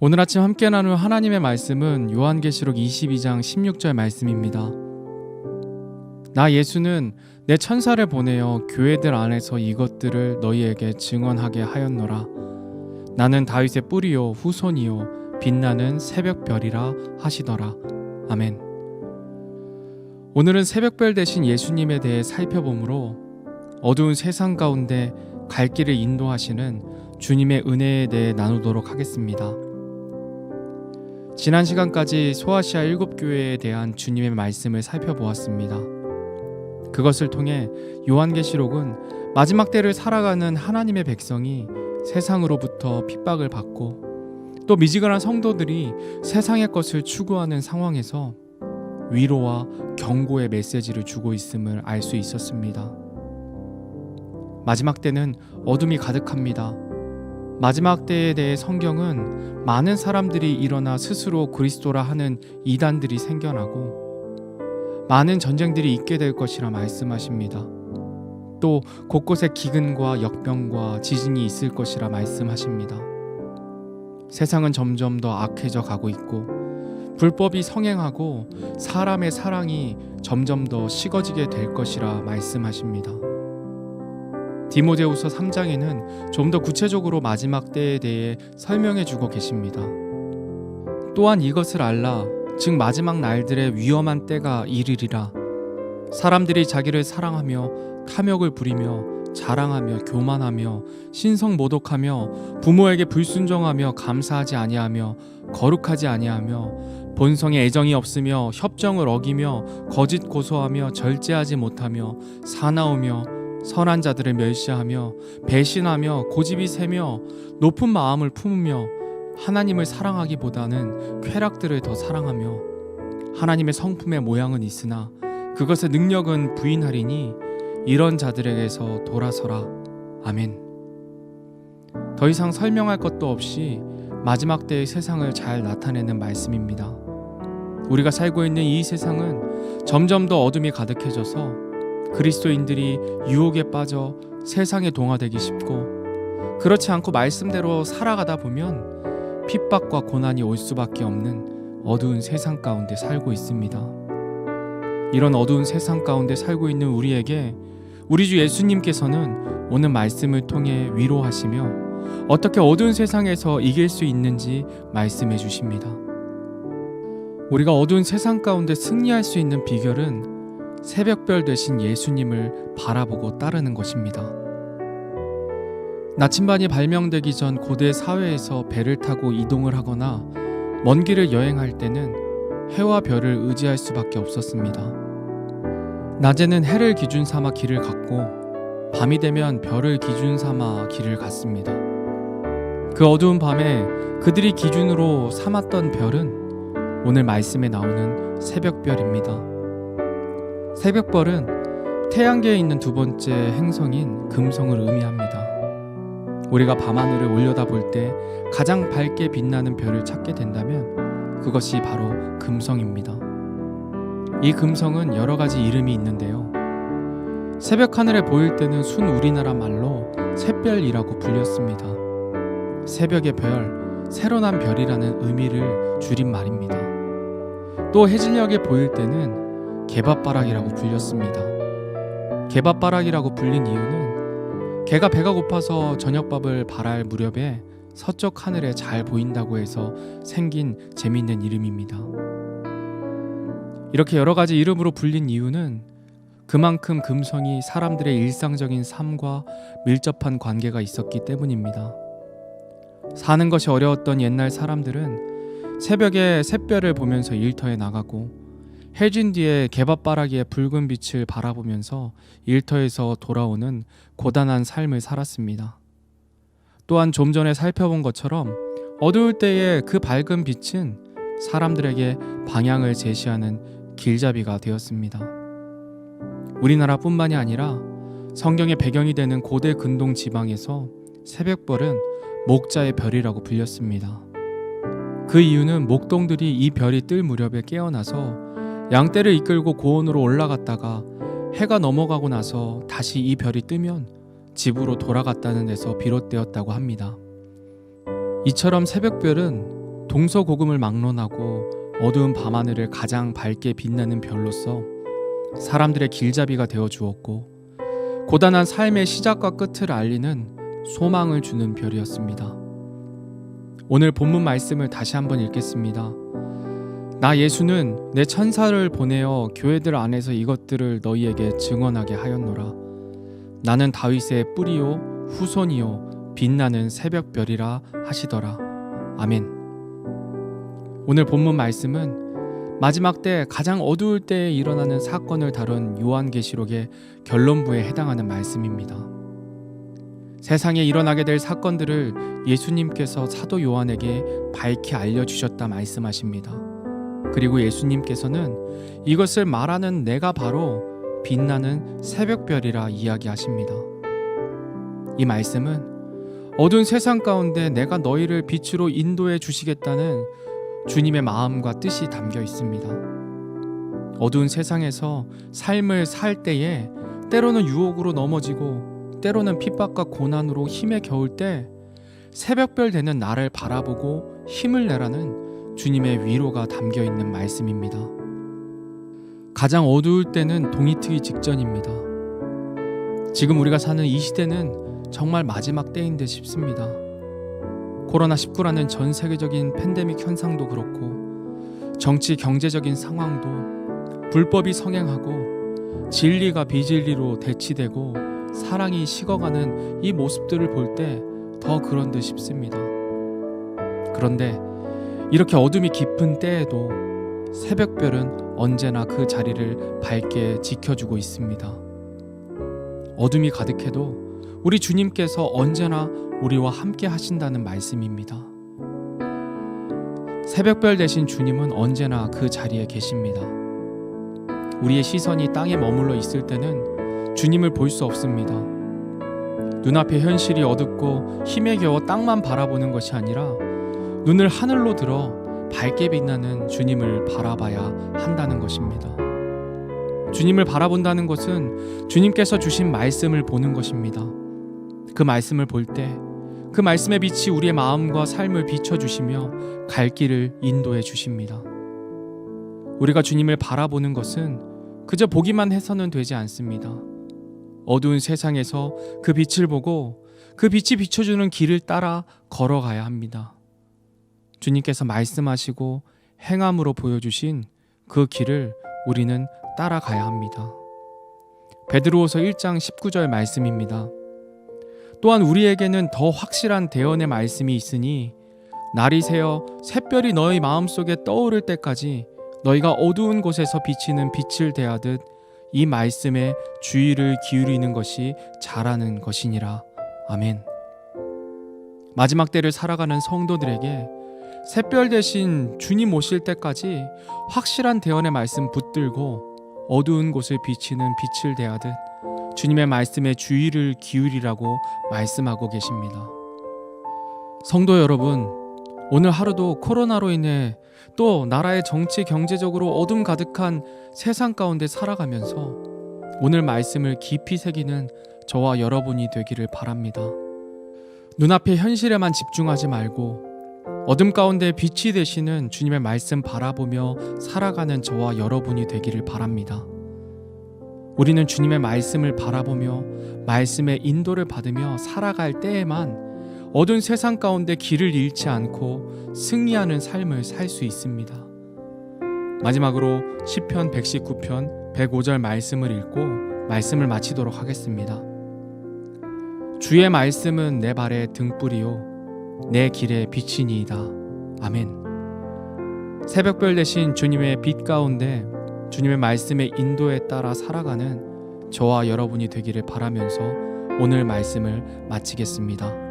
오늘 아침 함께 나눌 하나님의 말씀은 요한계시록 22장 16절 말씀입니다. 나 예수는 내 천사를 보내어 교회들 안에서 이것들을 너희에게 증언하게 하였노라. 나는 다윗의 뿌리요 후손이요 빛나는 새벽별이라 하시더라. 아멘. 오늘은 새벽별 되신 예수님에 대해 살펴보므로 어두운 세상 가운데 갈 길을 인도하시는 주님의 은혜에 대해 나누도록 하겠습니다. 지난 시간까지 소아시아 7교회에 대한 주님의 말씀을 살펴보았습니다. 그것을 통해 요한계시록은 마지막 때를 살아가는 하나님의 백성이 세상으로부터 핍박을 받고 또 미지근한 성도들이 세상의 것을 추구하는 상황에서 위로와 경고의 메시지를 주고 있음을 알 수 있었습니다. 마지막 때는 어둠이 가득합니다. 마지막 때에 대해 성경은 많은 사람들이 일어나 스스로 그리스도라 하는 이단들이 생겨나고 많은 전쟁들이 있게 될 것이라 말씀하십니다. 또 곳곳에 기근과 역병과 지진이 있을 것이라 말씀하십니다. 세상은 점점 더 악해져 가고 있고 불법이 성행하고 사람의 사랑이 점점 더 식어지게 될 것이라 말씀하십니다. 디모데후서 3장에는 좀 더 구체적으로 마지막 때에 대해 설명해 주고 계십니다. 또한 이것을 알라, 즉 마지막 날들의 위험한 때가 이르리라. 사람들이 자기를 사랑하며 탐욕을 부리며 자랑하며 교만하며 신성모독하며 부모에게 불순종하며 감사하지 아니하며 거룩하지 아니하며 본성에 애정이 없으며 협정을 어기며 거짓 고소하며 절제하지 못하며 사나우며 선한 자들을 멸시하며 배신하며 고집이 세며 높은 마음을 품으며 하나님을 사랑하기보다는 쾌락들을 더 사랑하며 하나님의 성품의 모양은 있으나 그것의 능력은 부인하리니 이런 자들에게서 돌아서라. 아멘. 더 이상 설명할 것도 없이 마지막 때의 세상을 잘 나타내는 말씀입니다. 우리가 살고 있는 이 세상은 점점 더 어둠이 가득해져서 그리스도인들이 유혹에 빠져 세상에 동화되기 쉽고 그렇지 않고 말씀대로 살아가다 보면 핍박과 고난이 올 수밖에 없는 어두운 세상 가운데 살고 있습니다. 이런 어두운 세상 가운데 살고 있는 우리에게 우리 주 예수님께서는 오늘 말씀을 통해 위로하시며 어떻게 어두운 세상에서 이길 수 있는지 말씀해 주십니다. 우리가 어두운 세상 가운데 승리할 수 있는 비결은 새벽별 되신 예수님을 바라보고 따르는 것입니다. 나침반이 발명되기 전 고대 사회에서 배를 타고 이동을 하거나 먼 길을 여행할 때는 해와 별을 의지할 수밖에 없었습니다. 낮에는 해를 기준 삼아 길을 갔고 밤이 되면 별을 기준 삼아 길을 갔습니다. 그 어두운 밤에 그들이 기준으로 삼았던 별은 오늘 말씀에 나오는 새벽별입니다. 새벽별은 태양계에 있는 두 번째 행성인 금성을 의미합니다. 우리가 밤하늘을 올려다볼 때 가장 밝게 빛나는 별을 찾게 된다면 그것이 바로 금성입니다. 이 금성은 여러 가지 이름이 있는데요. 새벽 하늘에 보일 때는 순 우리나라 말로 샛별이라고 불렸습니다. 새벽의 별, 새로 난 별이라는 의미를 줄인 말입니다. 또 해질녘에 보일 때는 개밥바락이라고 불렸습니다. 개밥바락이라고 불린 이유는 개가 배가 고파서 저녁밥을 발할 무렵에 서쪽 하늘에 잘 보인다고 해서 생긴 재미있는 이름입니다. 이렇게 여러 가지 이름으로 불린 이유는 그만큼 금성이 사람들의 일상적인 삶과 밀접한 관계가 있었기 때문입니다. 사는 것이 어려웠던 옛날 사람들은 새벽에 샛별을 보면서 일터에 나가고 해진 뒤에 개밥바라기의 붉은 빛을 바라보면서 일터에서 돌아오는 고단한 삶을 살았습니다. 또한 좀 전에 살펴본 것처럼 어두울 때의 그 밝은 빛은 사람들에게 방향을 제시하는 길잡이가 되었습니다. 우리나라뿐만이 아니라 성경의 배경이 되는 고대 근동 지방에서 새벽별은 목자의 별이라고 불렸습니다. 그 이유는 목동들이 이 별이 뜰 무렵에 깨어나서 양떼를 이끌고 고원으로 올라갔다가 해가 넘어가고 나서 다시 이 별이 뜨면 집으로 돌아갔다는 데서 비롯되었다고 합니다. 이처럼 새벽별은 동서고금을 막론하고 어두운 밤하늘을 가장 밝게 빛나는 별로서 사람들의 길잡이가 되어 주었고, 고단한 삶의 시작과 끝을 알리는 소망을 주는 별이었습니다. 오늘 본문 말씀을 다시 한번 읽겠습니다. 나 예수는 내 천사를 보내어 교회들 안에서 이것들을 너희에게 증언하게 하였노라. 나는 다윗의 뿌리요 후손이요 빛나는 새벽별이라 하시더라. 아멘. 오늘 본문 말씀은 마지막 때 가장 어두울 때에 일어나는 사건을 다룬 요한계시록의 결론부에 해당하는 말씀입니다. 세상에 일어나게 될 사건들을 예수님께서 사도 요한에게 밝히 알려주셨다 말씀하십니다. 그리고 예수님께서는 이것을 말하는 내가 바로 빛나는 새벽별이라 이야기하십니다. 이 말씀은 어두운 세상 가운데 내가 너희를 빛으로 인도해 주시겠다는 주님의 마음과 뜻이 담겨 있습니다. 어두운 세상에서 삶을 살 때에 때로는 유혹으로 넘어지고 때로는 핍박과 고난으로 힘에 겨울 때 새벽별 되는 나를 바라보고 힘을 내라는 주님의 위로가 담겨 있는 말씀입니다. 가장 어두울 때는 동이 트기 직전입니다. 지금 우리가 사는 이 시대는 정말 마지막 때인 듯 싶습니다. 코로나19라는 전 세계적인 팬데믹 현상도 그렇고 정치 경제적인 상황도 불법이 성행하고 진리가 비진리로 대치되고 사랑이 식어가는 이 모습들을 볼 때 더 그런 듯 싶습니다. 그런데 이렇게 어둠이 깊은 때에도 새벽별은 언제나 그 자리를 밝게 지켜주고 있습니다. 어둠이 가득해도 우리 주님께서 언제나 우리와 함께 하신다는 말씀입니다. 새벽별 되신 주님은 언제나 그 자리에 계십니다. 우리의 시선이 땅에 머물러 있을 때는 주님을 볼 수 없습니다. 눈앞의 현실이 어둡고 힘에 겨워 땅만 바라보는 것이 아니라 눈을 하늘로 들어 밝게 빛나는 주님을 바라봐야 한다는 것입니다. 주님을 바라본다는 것은 주님께서 주신 말씀을 보는 것입니다. 그 말씀을 볼 때 그 말씀의 빛이 우리의 마음과 삶을 비춰주시며 갈 길을 인도해 주십니다. 우리가 주님을 바라보는 것은 그저 보기만 해서는 되지 않습니다. 어두운 세상에서 그 빛을 보고 그 빛이 비춰주는 길을 따라 걸어가야 합니다. 주님께서 말씀하시고 행함으로 보여주신 그 길을 우리는 따라가야 합니다. 베드로후서 1장 19절 말씀입니다. 또한 우리에게는 더 확실한 대언의 말씀이 있으니 날이 새어 샛별이 너희 마음속에 떠오를 때까지 너희가 어두운 곳에서 비치는 빛을 대하듯 이 말씀에 주의를 기울이는 것이 잘하는 것이니라. 아멘. 마지막 때를 살아가는 성도들에게 샛별 대신 주님 오실 때까지 확실한 대언의 말씀 붙들고 어두운 곳을 비치는 빛을 대하듯 주님의 말씀에 주의를 기울이라고 말씀하고 계십니다. 성도 여러분, 오늘 하루도 코로나로 인해 또 나라의 정치 경제적으로 어둠 가득한 세상 가운데 살아가면서 오늘 말씀을 깊이 새기는 저와 여러분이 되기를 바랍니다. 눈앞의 현실에만 집중하지 말고 어둠 가운데 빛이 되시는 주님의 말씀 바라보며 살아가는 저와 여러분이 되기를 바랍니다. 우리는 주님의 말씀을 바라보며 말씀의 인도를 받으며 살아갈 때에만 어두운 세상 가운데 길을 잃지 않고 승리하는 삶을 살 수 있습니다. 마지막으로 시편 119편 105절 말씀을 읽고 말씀을 마치도록 하겠습니다. 주의 말씀은 내 발의 등불이요 내 길의 빛이니이다. 아멘. 새벽별 되신 주님의 빛 가운데 주님의 말씀의 인도에 따라 살아가는 저와 여러분이 되기를 바라면서 오늘 말씀을 마치겠습니다.